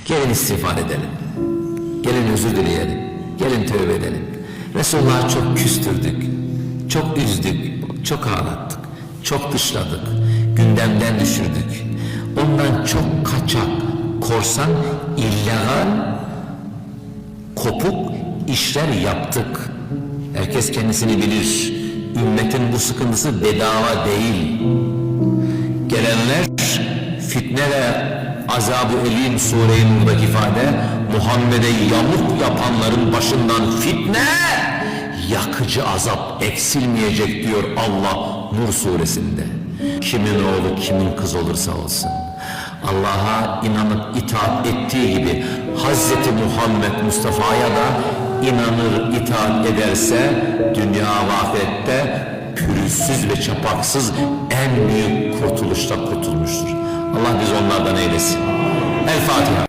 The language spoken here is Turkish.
Gelin istiğfar edelim. Gelin özür dileyelim. Gelin tövbe edelim. Resulullah'ı çok küstürdük. Çok üzdük. Çok ağlattık. Çok dışladık. Gündemden düşürdük. Ondan çok kaçak, korsan, illegal, kopuk işler yaptık. Herkes kendisini bilir. Ümmetin bu sıkıntısı bedava değil. Gelenler fitne ve azab-ı elim surenin buradaki ifade, Muhammed'e yamuk yapanların başından fitne, yakıcı azap eksilmeyecek diyor Allah Nur suresinde. Kimin oğlu kimin kız olursa olsun, Allah'a inanıp itaat ettiği gibi Hazreti Muhammed Mustafa'ya da inanır, itaat ederse dünya ve ahirette pürüzsüz ve çapaksız en büyük kurtuluşta kurtulmuştur. Allah biz onlardan eylesin. El Fatiha.